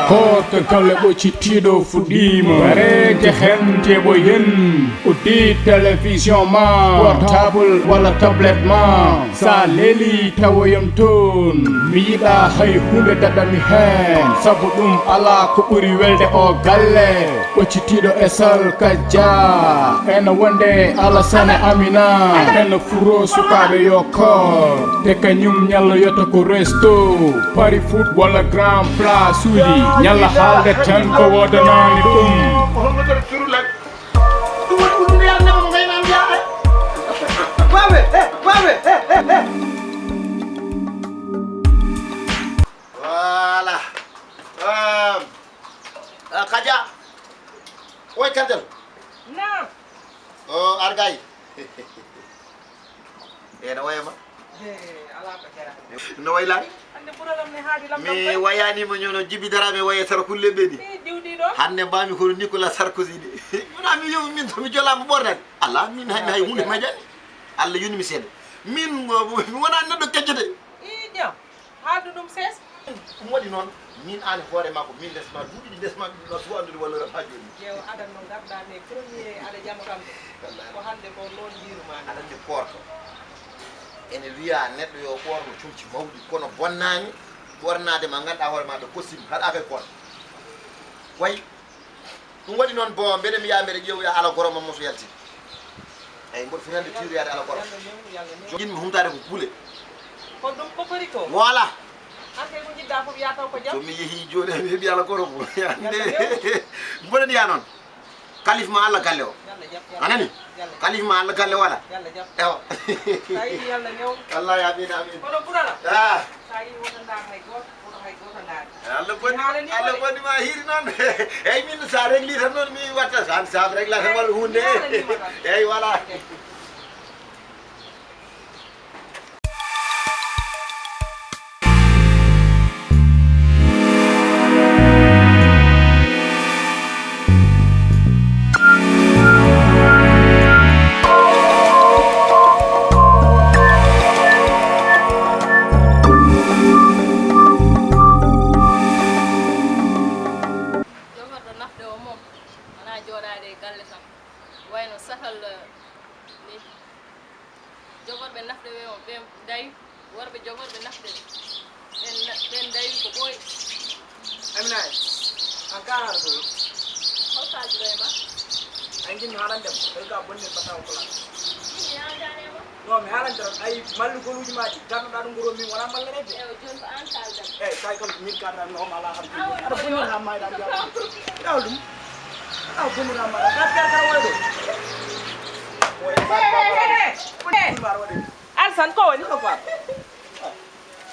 Koto kala ɓoccittiɗo fuɗɗima wareje hente ɓoyen uddi télévision ma portable walla tablette ma sa leeli tawoyam toon mi yiɗa hay hunde daɗami hen saabu ɗum ala ko ɓuuri welde o galle ɓoccitiɗo esal kajja ene wonde Alassane Amina ene furo sukaɓe yo kor te kañum ñalla yota ko resto pari foot walla grand place suudi ñalla haalde tan ko wodanani ɗum voilà Kaja oy Kandel Naam. Argay ena wayama Ala ko jara. no waylani Ande buralam ne haadi lam mi wayanima ñono Djiby Dramé waye sara kulle ɓeɗi diwdi do. hande mbami kono Nicolas Sarkozy de wona mi yow min to mi jolama ɓordade ala min hay hunde majani Allah yunimi seeɗa min wona neɗɗo keccete Jam. Haadu dum ses. ɗum waɗi noon min an hoore makko min lesma duuɓi ɗi lesma ɗum so andude wallore ha joni Jew adan no gadda ne premier ala jamo kambe. Ko hande ko non diruma. aɗande koorto ene wiya neɗɗo yo ɓorno cumci mawɗi kono bonnani ɓornade ma ganduɗa hoore ma ɗo kossimi haɗa affaire koorto way ɗum waɗi noon bon mbeɗa mi yaha mbeɗa ƴeewoya ala goro mamma so yalti eyyi mboɗo finande tiroyade ala goro jinmi humtade ko kuule Ko dum ko pari ko. voilà Ante ko jidda fof ya taw ko jam. so mi yeehi joni mi heeɓi ala goro ko ande mboɗen ya noon kalif ma Allah galle o Yalla jap. anani Yalla. kalif ma Allah galle waɗa Yalla jap. ewa Tayi yalla new. wallahi amin amin Kono burala. Tayi wona ndar hay goto, wona hay goto ndar. Allah bonni ma hiiri noon eyyi min sa régli tan noon mi watta san sa régla tan walla hunde eyyi voilà jogorɗo nafde o moom wona jooɗade e galle tan wayno sahal ni jogorɓe nafde ɓe o ɓe dayi worɓe jogorɓe nafde ɓen dayi ko ɓooyi Amina an ka har do hol kalduɗo e ma an jin halan dem e ka bonne bataw ko la ɗum yajanema no mi halan tan ay mallu goluji maji garno da dum goro min wala mallere de ewo joni ko an kaldam e kay kam min ka dan no mala har ada bonne ha may da ya daw dum aw bonne ha may da ka wala do bar wadi Alsan ko woni ko fa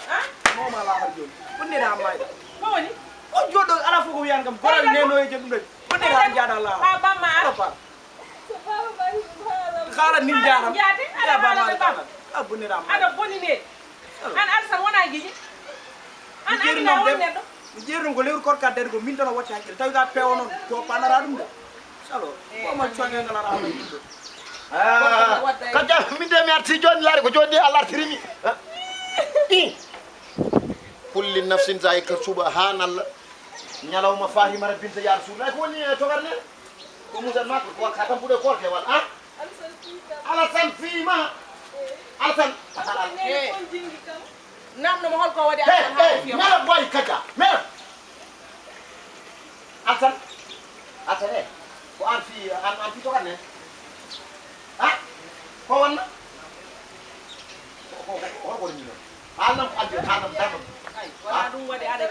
ha? no mala har joni bonne ha may da Ko woni? o jodo ala fugo yan kam goral neno e jëm dum bonne ha jaada la Ha bamma ar. ko fa so baba bari ɗum haalam kala nin jaaram Jaati, ala wala be bam. a bonne ha may Ada boni ne. An Alsan wona giji. An mi jeeri Amina non won dem neddo. mi jeeri non ko lewru kor kadde ko min tan o watti hakkil tawi ga pewo non ko panara dum de salo ko ma chonge ngala ra dum Kaja min de mi arti joni laari ko joni Allah artirimi kulli nafsin zaika subhanallah ñalawma fahimara binta ya rasulullah ko woni togarne ko musal makko ko katam pude korke wal Alassane fiima Alassane nene kon jingi kam Namno mo hol ko wadi Alsan ha fi. mera boy Kaja mera Alassane ko an fi togarne ko wonna ko ni halnam ko adde halnam damam Wala dum wadi ada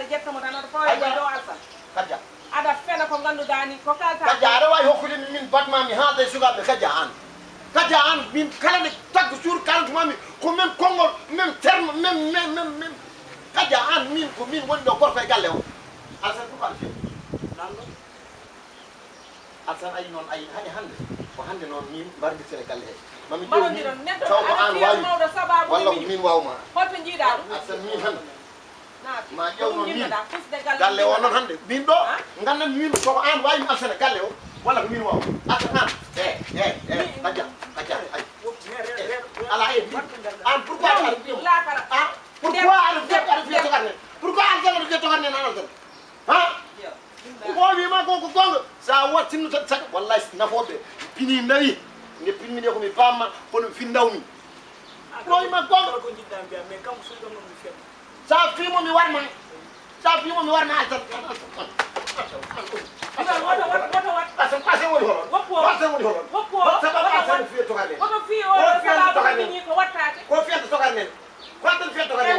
jetta mo tan ada fawi do Alsan. Kaja Ada fena ko ganduɗa ni ko kalta. Kaja aɗa wawi hokkude min batmami haalde e sukaɓe Kaja an min kala nde taggo suur kalantumami ko même konngol même terme même Kaja an min ko min woni ɗo gorko e galle o Alassane ko alfi nanɗo Alassane ayi noon ayi hande ko hande noon min mbardirtere galle he mami Balodiron neddo taw ko an wawi mawdo sababu walla ko min. min wawma Holto jiida dum? Alassane min hande Naati. ma ƴew noon min fusde galle. galle o noon hande min ɗo gandan min koko an wawi Alassane galle o walla ko min wawa Alassane an Kaja ay ala e an pourquoi La kara. pourquoi aɗa fiya tokarne pourquoi aljanna fiya tokarne nan aljanna ha ko wima ko gonga sa wattinno tan saga wallahi nafoɓe pini nawi nde pimmini komi pamma kono findawmi ko wima gonga ko jidda mbiya mais kam suuɗo non mi fiya sa fimo mi warma aljanna asan pase woni horon pase woni horon sababu fiya tokarne woto fi o sababu ni ko wattake ko fiya tokarne ko tan fiya tokarne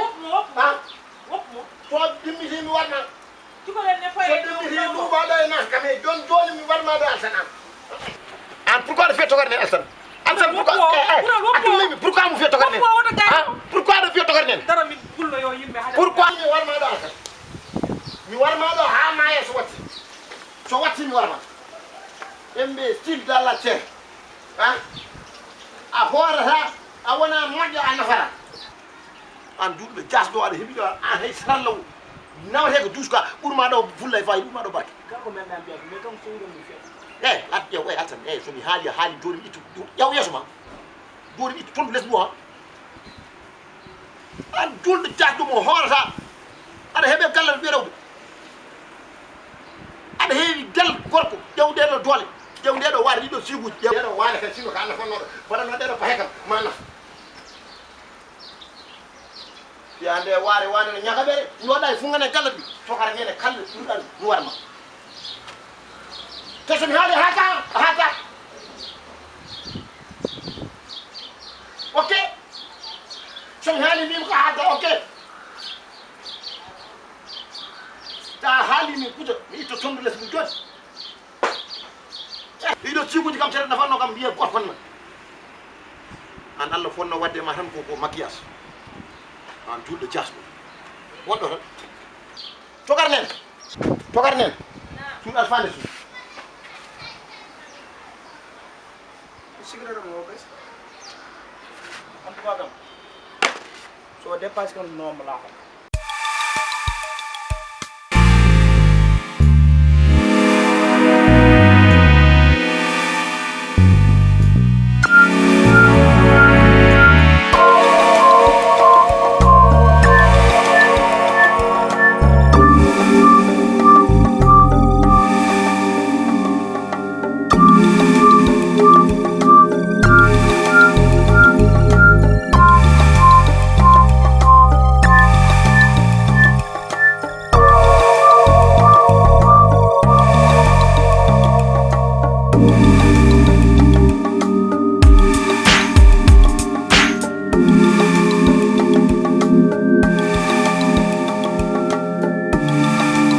wopmo to dimmi mi warma cukalel ne so faye dimmi ɗum mbaɗa e nas kam e joni mi warmade alsana an pourquoi de fiya tokarne alsan alsan pourquoi mo fiya tokarne pourquoi de fiya tokarne dara min pullo yo yimɓe hade pourquoi mi warmaɗo alsan mi warmaɗo ha maye so watti mi warma embe style dalla terre ha a hoorata a wona moƴƴo a nafara an duuɗɓe jasɗo aɗa heeɓiɗo an hay sallaw nawate ko duuska ɓurma ɗo fulla e fayi ɓurma ɗo bakke kako men ɗan mbiya mais kam suuɗo mi fiya ƴew atan somi haali joni mi ittu ƴew yeeso ma joni mi ittu toon less mo an julɗo jasɗo mo hoorata aɗa heeɓe gallal ɓe rewɓe aɗa heewi del gorko ƴew ɗeɗo doole ƴew ndeɗo waade ɗiɗo siguji ƴew ɗeɗo waade kadi sino ka nafannoɗo waɗanno ɗeɗo pahe kam ma naf ya nde waare wane no ñaka ɓere mi waɗa e fungane galla ɗi tokara ñene kalde ɗuɗan mi warma te somi haali hata ok somi haali mbimi ko hata ok ta haalimi kuuta mi itto tondu less mum joni ɗiɗo siguji kam seeɗa nafanno kam mbiye goto fonna an Allah fonno wadde ma tan ko maquillage an tulɗo jasɗo wonɗo tan togar nen suuɗ alfande suuɗ cigarette mo gas en tout cas kam so dépasse kam normal la